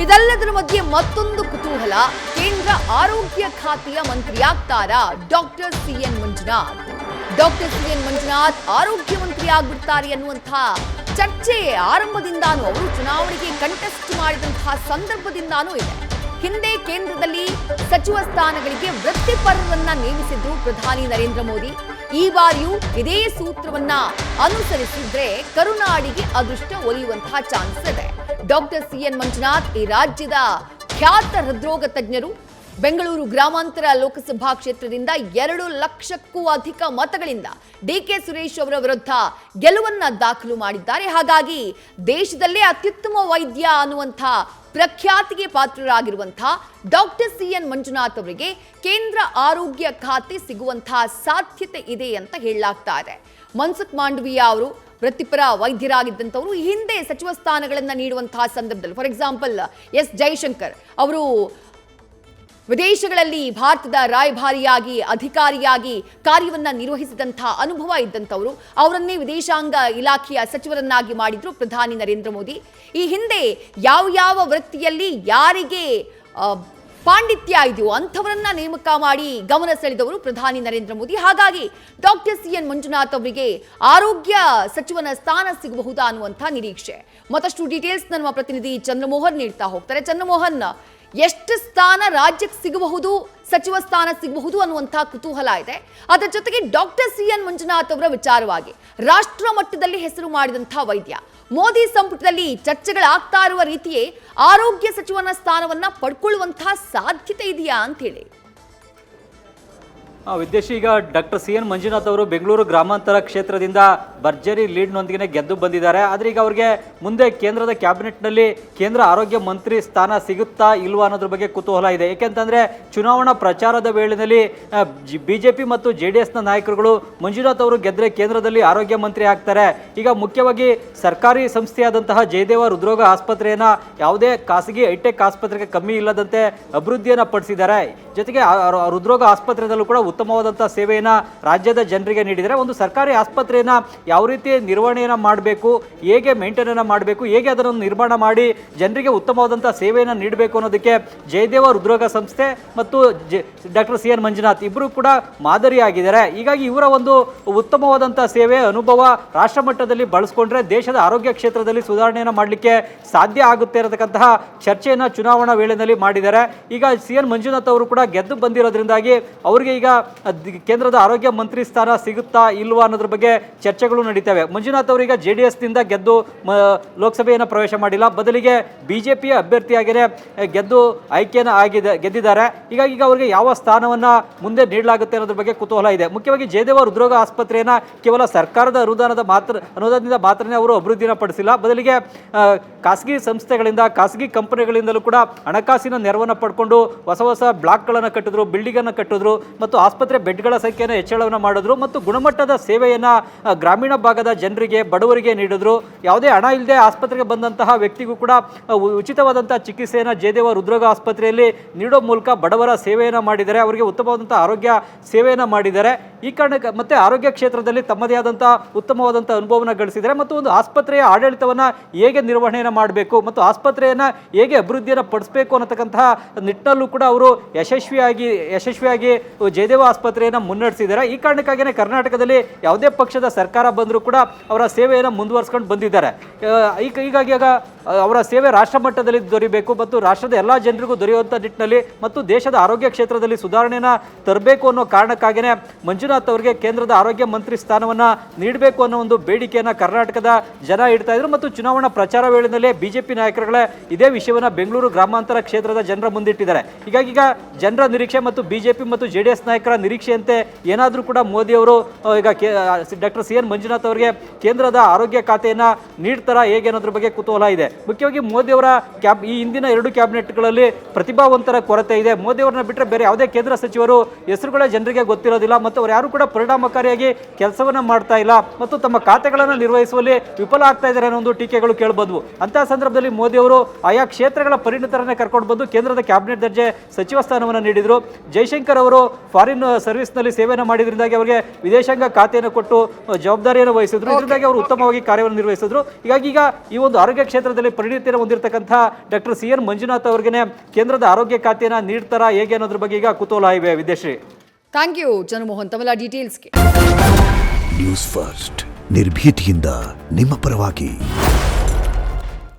ಇದೆಲ್ಲದರ ಮಧ್ಯೆ ಮತ್ತೊಂದು ಕುತೂಹಲ, ಕೇಂದ್ರ ಆರೋಗ್ಯ ಖಾತೆಯ ಮಂತ್ರಿಯಾಗ್ತಾರಾ doctor C N Manjunath. Doctor C N Manjunath ಆರೋಗ್ಯ ಮಂತ್ರಿ ಆಗ್ಬಿಡ್ತಾರೆ ಅನ್ನುವಂತಹ ಚರ್ಚೆ ಆರಂಭದಿಂದಾನು, ಅವರು ಚುನಾವಣೆಗೆ ಕಂಟೆಸ್ಟ್ ಮಾಡಿದಂತಹ ಸಂದರ್ಭದಿಂದಾನೂ ಇದೆ. ಹಿಂದೆ ಕೇಂದ್ರದಲ್ಲಿ ಸಚಿವ ಸ್ಥಾನಗಳಿಗೆ ವೃತ್ತಿಪರರನ್ನ ನೇಮಿಸಿದ್ರು ಪ್ರಧಾನಿ ನರೇಂದ್ರ ಮೋದಿ. ಈ ಬಾರಿಯೂ ಇದೇ ಸೂತ್ರವನ್ನ ಅನುಸರಿಸಿದ್ರೆ ಕರುನಾಡಿಗೆ ಅದೃಷ್ಟ ಒಲಿಯುವಂತಹ ಚಾನ್ಸ್ ಇದೆ. ಡಾಕ್ಟರ್ ಸಿಎನ್ ಮಂಜುನಾಥ್ ಈ ರಾಜ್ಯದ ಖ್ಯಾತ ಹೃದ್ರೋಗ ತಜ್ಞರು. ಬೆಂಗಳೂರು ಗ್ರಾಮಾಂತರ ಲೋಕಸಭಾ ಕ್ಷೇತ್ರದಿಂದ 2 ಲಕ್ಷಕ್ಕೂ ಅಧಿಕ ಮತಗಳಿಂದ ಡಿಕೆ ಸುರೇಶ್ ಅವರ ವಿರುದ್ಧ ಗೆಲುವನ್ನ ದಾಖಲು ಮಾಡಿದ್ದಾರೆ. ಹಾಗಾಗಿ ದೇಶದಲ್ಲೇ ಅತ್ಯುತ್ತಮ ವೈದ್ಯ ಅನ್ನುವಂಥ ಪ್ರಖ್ಯಾತಿಗೆ ಪಾತ್ರರಾಗಿರುವಂತಹ ಡಾಕ್ಟರ್ ಸಿಎನ್ ಮಂಜುನಾಥ್ ಅವರಿಗೆ ಕೇಂದ್ರ ಆರೋಗ್ಯ ಖಾತೆ ಸಿಗುವಂತಹ ಸಾಧ್ಯತೆ ಇದೆ ಅಂತ ಹೇಳಲಾಗ್ತಾ ಇದೆ. ಮನ್ಸುಖ್ ಮಾಂಡವೀಯ ಅವರು ವೃತ್ತಿಪರ ವೈದ್ಯರಾಗಿದ್ದಂಥವರು ಈ ಹಿಂದೆ ಸಚಿವ ಸ್ಥಾನಗಳನ್ನು ನೀಡುವಂತಹ ಸಂದರ್ಭದಲ್ಲಿ, ಫಾರ್ ಎಕ್ಸಾಂಪಲ್ ಎಸ್ ಜೈಶಂಕರ್ ಅವರು ವಿದೇಶಗಳಲ್ಲಿ ಭಾರತದ ರಾಯಭಾರಿಯಾಗಿ ಅಧಿಕಾರಿಯಾಗಿ ಕಾರ್ಯವನ್ನ ನಿರ್ವಹಿಸಿದಂತಹ ಅನುಭವ ಇದ್ದಂಥವರು, ಅವರನ್ನೇ ವಿದೇಶಾಂಗ ಇಲಾಖೆಯ ಸಚಿವರನ್ನಾಗಿ ಮಾಡಿದ್ರು ಪ್ರಧಾನಿ ನರೇಂದ್ರ ಮೋದಿ. ಈ ಹಿಂದೆ ಯಾವ ವೃತ್ತಿಯಲ್ಲಿ ಯಾರಿಗೆ ಪಾಂಡಿತ್ಯ ಇದೆಯೋ ಅಂಥವರನ್ನ ನೇಮಕ ಮಾಡಿ ಗಮನ ಸೆಳೆದವರು ಪ್ರಧಾನಿ ನರೇಂದ್ರ ಮೋದಿ. ಹಾಗಾಗಿ ಡಾಕ್ಟರ್ ಸಿಎನ್ ಮಂಜುನಾಥ್ ಅವರಿಗೆ ಆರೋಗ್ಯ ಸಚಿವನ ಸ್ಥಾನ ಸಿಗಬಹುದಾ ಅನ್ನುವಂಥ ನಿರೀಕ್ಷೆ. ಮತ್ತಷ್ಟು ಡೀಟೇಲ್ಸ್ ನಮ್ಮ ಪ್ರತಿನಿಧಿ ಚಂದ್ರಮೋಹನ್ ನೀಡ್ತಾ ಹೋಗ್ತಾರೆ. ಚಂದ್ರಮೋಹನ್, ಎಷ್ಟು ಸ್ಥಾನ ರಾಜ್ಯಕ್ಕೆ ಸಿಗಬಹುದು, ಸಚಿವ ಸ್ಥಾನ ಸಿಗಬಹುದು ಅನ್ನುವಂಥ ಕುತೂಹಲ ಇದೆ. ಅದರ ಜೊತೆಗೆ ಡಾಕ್ಟರ್ ಸಿಎನ್ ಮಂಜುನಾಥ್ ಅವರ ವಿಚಾರವಾಗಿ ರಾಷ್ಟ್ರ ಮಟ್ಟದಲ್ಲಿ ಹೆಸರು ಮಾಡಿದಂತಹ ವೈದ್ಯ, ಮೋದಿ ಸಂಪುಟದಲ್ಲಿ ಚರ್ಚೆಗಳಾಗ್ತಾ ಇರುವ ರೀತಿಯೇ ಆರೋಗ್ಯ ಸಚಿವನ ಸ್ಥಾನವನ್ನ ಪಡ್ಕೊಳ್ಳುವಂತಹ ಸಾಧ್ಯತೆ ಇದೆಯಾ ಅಂತ ಹೇಳಿ. ವಿದೇಶಿ ಈಗ ಡಾಕ್ಟರ್ ಸಿಎನ್ ಮಂಜುನಾಥ್ ಅವರು ಬೆಂಗಳೂರು ಗ್ರಾಮಾಂತರ ಕ್ಷೇತ್ರದಿಂದ ಭರ್ಜರಿ ಲೀಡ್ನೊಂದಿಗೆ ಗೆದ್ದು ಬಂದಿದ್ದಾರೆ. ಆದರೆ ಈಗ ಅವರಿಗೆ ಮುಂದೆ ಕೇಂದ್ರದ ಕ್ಯಾಬಿನೆಟ್ನಲ್ಲಿ ಕೇಂದ್ರ ಆರೋಗ್ಯ ಮಂತ್ರಿ ಸ್ಥಾನ ಸಿಗುತ್ತಾ ಇಲ್ವಾ ಅನ್ನೋದ್ರ ಬಗ್ಗೆ ಕುತೂಹಲ ಇದೆ. ಏಕೆಂತಂದರೆ ಚುನಾವಣಾ ಪ್ರಚಾರದ ವೇಳೆಯಲ್ಲಿ ಬಿಜೆಪಿ ಮತ್ತು JDSನ ನಾಯಕರುಗಳು ಮಂಜುನಾಥ್ ಅವರು ಗೆದ್ದರೆ ಕೇಂದ್ರದಲ್ಲಿ ಆರೋಗ್ಯ ಮಂತ್ರಿ ಆಗ್ತಾರೆ. ಈಗ ಮುಖ್ಯವಾಗಿ ಸರ್ಕಾರಿ ಸಂಸ್ಥೆಯಾದಂತಹ ಜಯದೇವ ಹೃದ್ರೋಗ ಆಸ್ಪತ್ರೆಯನ್ನು ಯಾವುದೇ ಖಾಸಗಿ ಹೈಟೆಕ್ ಆಸ್ಪತ್ರೆಗೆ ಕಮ್ಮಿ ಇಲ್ಲದಂತೆ ಅಭಿವೃದ್ಧಿಯನ್ನು ಪಡಿಸಿದ್ದಾರೆ. ಜೊತೆಗೆ ಹೃದ್ರೋಗ ಆಸ್ಪತ್ರೆಯಲ್ಲೂ ಕೂಡ ಉತ್ತಮವಾದಂಥ ಸೇವೆಯನ್ನು ರಾಜ್ಯದ ಜನರಿಗೆ ನೀಡಿದರೆ, ಒಂದು ಸರ್ಕಾರಿ ಆಸ್ಪತ್ರೆಯನ್ನು ಯಾವ ರೀತಿ ನಿರ್ವಹಣೆಯನ್ನು ಮಾಡಬೇಕು, ಹೇಗೆ ಮೇಂಟೈನನ್ನು ಮಾಡಬೇಕು, ಹೇಗೆ ಅದನ್ನು ನಿರ್ಮಾಣ ಮಾಡಿ ಜನರಿಗೆ ಉತ್ತಮವಾದಂಥ ಸೇವೆಯನ್ನು ನೀಡಬೇಕು ಅನ್ನೋದಕ್ಕೆ ಜಯದೇವ ಹೃದ್ರೋಗ ಸಂಸ್ಥೆ ಮತ್ತು ಡಾಕ್ಟರ್ ಸಿಎನ್ ಮಂಜುನಾಥ್ ಇಬ್ಬರು ಕೂಡ ಮಾದರಿಯಾಗಿದ್ದಾರೆ. ಹೀಗಾಗಿ ಇವರ ಒಂದು ಉತ್ತಮವಾದಂಥ ಸೇವೆ ಅನುಭವ ರಾಷ್ಟ್ರ ಮಟ್ಟದಲ್ಲಿ ಬಳಸ್ಕೊಂಡ್ರೆ ದೇಶದ ಆರೋಗ್ಯ ಕ್ಷೇತ್ರದಲ್ಲಿ ಸುಧಾರಣೆಯನ್ನು ಮಾಡಲಿಕ್ಕೆ ಸಾಧ್ಯ ಆಗುತ್ತೆ ಇರತಕ್ಕಂತಹ ಚರ್ಚೆಯನ್ನು ಚುನಾವಣಾ ವೇಳೆಯಲ್ಲಿ ಮಾಡಿದ್ದಾರೆ. ಈಗ ಸಿಎನ್ ಮಂಜುನಾಥ್ ಅವರು ಕೂಡ ಗೆದ್ದು ಬಂದಿರೋದ್ರಿಂದಾಗಿ ಅವರಿಗೆ ಈಗ ಕೇಂದ್ರದ ಆರೋಗ್ಯ ಮಂತ್ರಿ ಸ್ಥಾನ ಸಿಗುತ್ತಾ ಇಲ್ವಾ ಅನ್ನೋದ್ರ ಬಗ್ಗೆ ಚರ್ಚೆಗಳು ನಡೀತವೆ. ಮಂಜುನಾಥ್ ಅವರೀಗ JDSನಿಂದ ಗೆದ್ದು ಲೋಕಸಭೆಯನ್ನು ಪ್ರವೇಶ ಮಾಡಿಲ್ಲ, ಬದಲಿಗೆ ಬಿಜೆಪಿಯ ಅಭ್ಯರ್ಥಿಯಾಗಿಯೇ ಗೆದ್ದು ಗೆದ್ದಿದ್ದಾರೆ. ಹೀಗಾಗಿ ಈಗ ಅವರಿಗೆ ಯಾವ ಸ್ಥಾನವನ್ನು ಮುಂದೆ ನೀಡಲಾಗುತ್ತೆ ಅನ್ನೋದ್ರ ಬಗ್ಗೆ ಕುತೂಹಲ ಇದೆ. ಮುಖ್ಯವಾಗಿ ಜಯದೇವ ಹೃದ್ರೋಗ ಆಸ್ಪತ್ರೆಯನ್ನು ಕೇವಲ ಸರ್ಕಾರದ ಅನುದಾನದಿಂದ ಮಾತ್ರನೇ ಅವರು ಅಭಿವೃದ್ಧಿನ ಪಡಿಸಿಲ್ಲ, ಬದಲಿಗೆ ಖಾಸಗಿ ಸಂಸ್ಥೆಗಳಿಂದ ಖಾಸಗಿ ಕಂಪನಿಗಳಿಂದಲೂ ಕೂಡ ಹಣಕಾಸಿನ ನೆರವನ್ನು ಪಡ್ಕೊಂಡು ಹೊಸ ಬ್ಲಾಕ್ಗಳನ್ನು ಕಟ್ಟಿದ್ರು, ಬಿಲ್ಡಿಂಗನ್ನು ಕಟ್ಟಿದ್ರು ಮತ್ತು ಆಸ್ಪತ್ರೆ ಬೆಡ್ಗಳ ಸಂಖ್ಯೆಯನ್ನು ಹೆಚ್ಚಳವನ್ನು ಮಾಡಿದ್ರು ಮತ್ತು ಗುಣಮಟ್ಟದ ಸೇವೆಯನ್ನು ಗ್ರಾಮೀಣ ಭಾಗದ ಜನರಿಗೆ ಬಡವರಿಗೆ ನೀಡಿದ್ರು. ಯಾವುದೇ ಹಣ ಇಲ್ಲದೆ ಆಸ್ಪತ್ರೆಗೆ ಬಂದಂತಹ ವ್ಯಕ್ತಿಗೂ ಕೂಡ ಉಚಿತವಾದಂತಹ ಚಿಕಿತ್ಸೆಯನ್ನು ಜಯದೇವ ಹೃದ್ರೋಗ ಆಸ್ಪತ್ರೆಯಲ್ಲಿ ನೀಡೋ ಮೂಲಕ ಬಡವರ ಸೇವೆಯನ್ನು ಮಾಡಿದ್ದಾರೆ, ಅವರಿಗೆ ಉತ್ತಮವಾದಂಥ ಆರೋಗ್ಯ ಸೇವೆಯನ್ನು ಮಾಡಿದ್ದಾರೆ. ಈ ಕಾರಣಕ್ಕೆ ಮತ್ತೆ ಆರೋಗ್ಯ ಕ್ಷೇತ್ರದಲ್ಲಿ ತಮ್ಮದೇ ಆದಂಥ ಉತ್ತಮವಾದಂಥ ಅನುಭವವನ್ನು ಗಳಿಸಿದ್ದಾರೆ ಮತ್ತು ಒಂದು ಆಸ್ಪತ್ರೆಯ ಆಡಳಿತವನ್ನು ಹೇಗೆ ನಿರ್ವಹಣೆಯನ್ನು ಮಾಡಬೇಕು ಮತ್ತು ಆಸ್ಪತ್ರೆಯನ್ನು ಹೇಗೆ ಅಭಿವೃದ್ಧಿಯನ್ನು ಪಡಿಸಬೇಕು ಅನ್ನತಕ್ಕಂತಹ ನಿಟ್ಟಿನಲ್ಲೂ ಕೂಡ ಅವರು ಯಶಸ್ವಿಯಾಗಿ ಜಯದೇವ ಆಸ್ಪತ್ರೆಯನ್ನು ಮುನ್ನಡೆಸಿದ್ದಾರೆ. ಈ ಕಾರಣಕ್ಕಾಗಿಯೇ ಕರ್ನಾಟಕದಲ್ಲಿ ಯಾವುದೇ ಪಕ್ಷದ ಸರ್ಕಾರ ಬಂದರೂ ಕೂಡ ಅವರ ಸೇವೆಯನ್ನು ಮುಂದುವರಿಸ್ಕೊಂಡು ಬಂದಿದ್ದಾರೆ. ಹೀಗಾಗಿ ಅವರ ಸೇವೆ ರಾಷ್ಟ್ರ ಮಟ್ಟದಲ್ಲಿ ದೊರೆಯಬೇಕು ಮತ್ತು ರಾಷ್ಟ್ರದ ಎಲ್ಲ ಜನರಿಗೂ ದೊರೆಯುವಂಥ ನಿಟ್ಟಿನಲ್ಲಿ ಮತ್ತು ದೇಶದ ಆರೋಗ್ಯ ಕ್ಷೇತ್ರದಲ್ಲಿ ಸುಧಾರಣೆಯನ್ನು ತರಬೇಕು ಅನ್ನೋ ಕಾರಣಕ್ಕಾಗಿಯೇ ಮಂಜುನಾಥ್ ಅವರಿಗೆ ಕೇಂದ್ರದ ಆರೋಗ್ಯ ಮಂತ್ರಿ ಸ್ಥಾನವನ್ನು ನೀಡಬೇಕು ಅನ್ನೋ ಒಂದು ಬೇಡಿಕೆಯನ್ನು ಕರ್ನಾಟಕದ ಜನ ಇಡ್ತಾ ಇದ್ರು ಮತ್ತು ಚುನಾವಣಾ ಪ್ರಚಾರ ವೇಳೆಯಲ್ಲೇ ಬಿಜೆಪಿ ನಾಯಕರುಗಳೇ ಇದೇ ವಿಷಯವನ್ನು ಬೆಂಗಳೂರು ಗ್ರಾಮಾಂತರ ಕ್ಷೇತ್ರದ ಜನರ ಮುಂದಿಟ್ಟಿದ್ದಾರೆ. ಹೀಗಾಗಿ ಈಗ ಜನರ ನಿರೀಕ್ಷೆ ಮತ್ತು ಬಿಜೆಪಿ ಮತ್ತು JDS ನಾಯಕರ ನಿರೀಕ್ಷೆಯಂತೆ ಏನಾದರೂ ಕೂಡ ಮೋದಿ ಅವರು ಈಗ ಡಾಕ್ಟರ್ ಸಿಎನ್ ಮಂಜುನಾಥ್ ಅವರಿಗೆ ಕೇಂದ್ರದ ಆರೋಗ್ಯ ಖಾತೆಯನ್ನು ನೀಡ್ತಾರಾ ಹೇಗೆ ಅನ್ನೋದ್ರ ಬಗ್ಗೆ ಕುತೂಹಲ ಇದೆ. ಮುಖ್ಯವಾಗಿ ಮೋದಿ ಅವರ ಈ ಹಿಂದಿನ 2 ಕ್ಯಾಬಿನೆಟ್ಗಳಲ್ಲಿ ಪ್ರತಿಭಾವಂತರ ಕೊರತೆ ಇದೆ. ಮೋದಿ ಅವರನ್ನ ಬಿಟ್ಟರೆ ಬೇರೆ ಯಾವುದೇ ಕೇಂದ್ರ ಸಚಿವರು ಹೆಸರುಗಳೇ ಜನರಿಗೆ ಗೊತ್ತಿರೋದಿಲ್ಲ ಮತ್ತು ಅವರು ಯಾರು ಕೂಡ ಪರಿಣಾಮಕಾರಿಯಾಗಿ ಕೆಲಸವನ್ನು ಮಾಡ್ತಾ ಇಲ್ಲ ಮತ್ತು ತಮ್ಮ ಖಾತೆಗಳನ್ನು ನಿರ್ವಹಿಸುವಲ್ಲಿ ವಿಫಲ ಆಗ್ತಾ ಇದ್ದಾರೆ ಅನ್ನೋ ಒಂದು ಟೀಕೆಗಳು ಕೇಳಬಂದವು. ಅಂತಹ ಸಂದರ್ಭದಲ್ಲಿ ಮೋದಿ ಅವರು ಆಯಾ ಕ್ಷೇತ್ರಗಳ ಪರಿಣಿತರನ್ನೇ ಕರ್ಕೊಂಡು ಬಂದು ಕೇಂದ್ರದ ಕ್ಯಾಬಿನೆಟ್ ದರ್ಜೆ ಸಚಿವ ಸ್ಥಾನವನ್ನು ನೀಡಿದರು. ಜೈಶಂಕರ್ ಅವರು ಫಾರಿನ್ ಫಾರಿನ್ ಸರ್ವಿಸ್ನಲ್ಲಿ ಸೇವೆಯನ್ನು ಮಾಡಿದ್ರಿಂದಾಗಿ ಅವರಿಗೆ ವಿದೇಶಾಂಗ ಖಾತೆಯನ್ನು ಕೊಟ್ಟು ಜವಾಬ್ದಾರಿಯನ್ನು ವಹಿಸಿದ್ರು. ಇದರಿಂದಾಗಿ ಅವರು ಉತ್ತಮವಾಗಿ ಕಾರ್ಯವನ್ನು ನಿರ್ವಹಿಸಿದ್ರು. ಹೀಗಾಗಿ ಈಗ ಈ ಒಂದು ಆರೋಗ್ಯ ಕ್ಷೇತ್ರದಲ್ಲಿ ಪರಿಣಿತಿಯನ್ನು ಹೊಂದಿರತಕ್ಕಂಥ ಡಾಕ್ಟರ್ ಸಿ ಎನ್ ಮಂಜುನಾಥ್ ಅವರಿಗೆ ಕೇಂದ್ರದ ಆರೋಗ್ಯ ಖಾತೆಯನ್ನು ನೀಡ್ತಾರಾ ಹೇಗೆ ಅನ್ನೋದ್ರ ಬಗ್ಗೆ ಈಗ ಕುತೂಹಲ ಇವೆ. ವಿದ್ಯಾಶ್ರೀ, ಥ್ಯಾಂಕ್ ಯು ಚಂದ್ರಮೋಹನ್ ತಮ್ಮೆಲ್ಲ ಡೀಟೇಲ್ಸ್ಗೆ. ನ್ಯೂಸ್ ಫಸ್ಟ್ ನಿರ್ಭೀತಿಯಿಂದ ನಿಮ್ಮ ಪರವಾಗಿ.